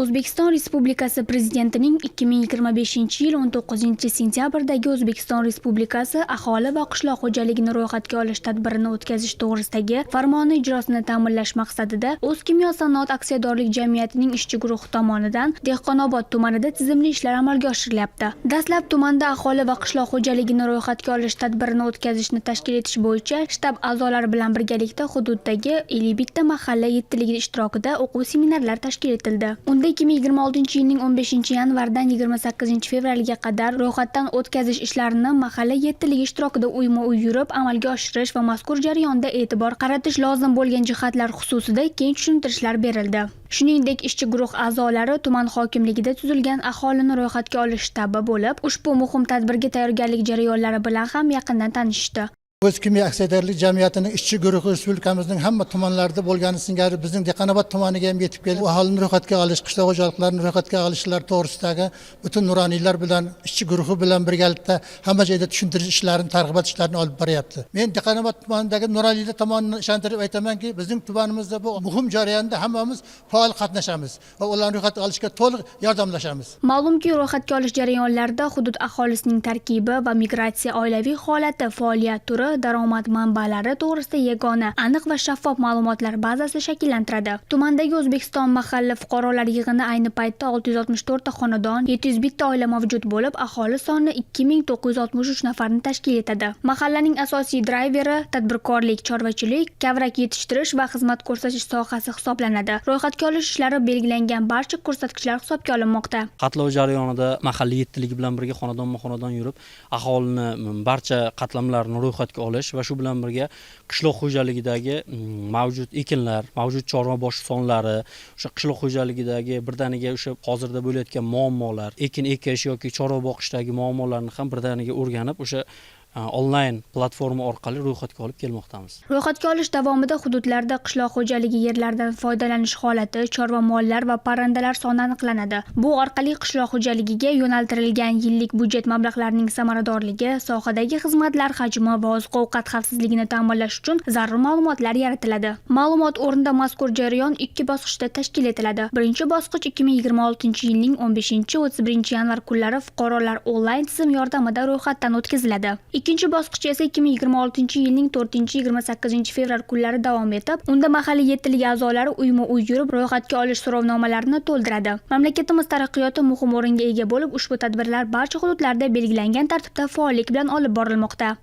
O'zbekiston Respublikasi Prezidentining 2025-yil 19-sentyabrdagi O'zbekiston Respublikasi aholi va qishloq xo'jaligini ro'yxatga olish tadbirini o'tkazish to'g'risidagi farmoni ijrosini ta'minlash maqsadida O'zkimyo-sanoat aksiyadorlik jamiyatining ishchi guruhi tomonidan Dehqonobod tumanida tizimli ishlar amalga oshirilyapti. Dastlab tumanda aholi va qishloq xo'jaligini ro'yxatga olish tadbirini o'tkazishni tashkil etish bo'yicha shtab a'zolari bilan birgalikda hududdagi 51 ta mahalla yettiligining ishtirokida o'quv seminarlar tashkil etildi. 2026-yilning 15-yanvardan 28-fevralga qadar ro'yxatdan o'tkazish ishlarini mahalla yettiligi ishtirokida uyma-uy yurib amalga oshirish va mazkur jarayonda e'tibor qaratish lozim bo'lgan jihatlar xususida keng tushuntirishlar berildi. Shuningdek, ishchi guruh a'zolari tuman hokimligida tuzilgan aholini ro'yxatga olish shtabi bo'lib, ushbu muhim tadbirga tayyorgarlik jarayonlari bilan ham yaqindan tanishdi. O'zkimyo aksiyadorlik jamiyatining ishchi guruhi respublikamizning hamma tumanlarida bo'lgani singari bizning Dehqonobod tumaniga ham yetib kelib, aholini ro'yxatga olish, qishloq xo'jaliklarini ro'yxatga olishlar to'g'risidagi butun nuroniylar bilan, ishchi guruhi bilan birgalikda hamma joyda tushuntirish ishlarini, targ'ibot ishlarini olib boryapti. Men Dehqonobod tumanidagi nuroniylar tomonidan ishontirib aytamanki, bizning tumanimizda bu muhim jarayonda hammamiz faol qatnashamiz va ularni ro'yxatga olishga to'liq yordamlashamiz. Ma'lumki, ro'yxatga olish jarayonlarida hudud aholisining tarkibi va migratsiya, oilaviy holati, faoliyat turi, daromad manbalari to'g'risida yagona, aniq va shaffof ma'lumotlar bazasi shakllantiradi. Tumandagi O'zbekiston mahalla fuqarolar yig'ini ayni paytda 664 ta xonadon, 701 ta oila mavjud bo'lib, aholi soni 2963 nafarni tashkil etadi. Mahallaning asosiy drayveri tadbirkorlik, chorvachilik, kavrak yetishtirish va xizmat ko'rsatish sohasi hisoblanadi. Ro'yxatga olish ishlari belgilangan barcha ko'rsatkichlar hisobga olinmoqda. Qatlov jarayonida mahalla yettiligi bilan birga xonadonma-xonadon yurib, aholini barcha qatlamlarini ro'yxatga olish va shu bilan birga qishloq xo'jaligidagi mavjud ekinlar, mavjud chorva bosh sonlari, o'sha qishloq xo'jaligidagi birdaniga o'sha hozirda bo'layotgan muammolar, ekin ekish yoki chorva boqishdagi muammolarni ham birdaniga o'rganib, o'sha onlayn platforma orqali ro'yxatga olib kelmoqdamiz. Ro'yxatga olish davomida hududlarda qishloq xo'jaligi yerlaridan foydalanish holati, chorva mollar va parrandalar soni aniqlanadi. Bu orqali qishloq xo'jaligiga yo'naltirilgan yillik byudjet mablag'larining samaradorligi, sohadagi xizmatlar hajmi va oziq-ovqat xavfsizligini ta'minlash uchun zarur ma'lumotlar yaratiladi. Ma'lumot o'rnida mazkur jarayon 2 bosqichda tashkil etiladi. Birinchi bosqich 2026-yilning 15-31 yanvar kunlari fuqarolar onlayn tizim yordamida ro'yxatdan o'tkaziladi. Ikkinchi bosqich esa 2026-yilning 4-28 fevral kunlari davom etib, unda mahalla yettiligi a'zolari uyma-uy yurib ro'yxatga olish so'rovnomalarini to'ldiradi. Mamlakatimiz taraqqiyoti muhim o'ringa ega bo'lib, ushbu tadbirlar barcha hududlarda belgilangan tartibda faollik bilan olib borilmoqda.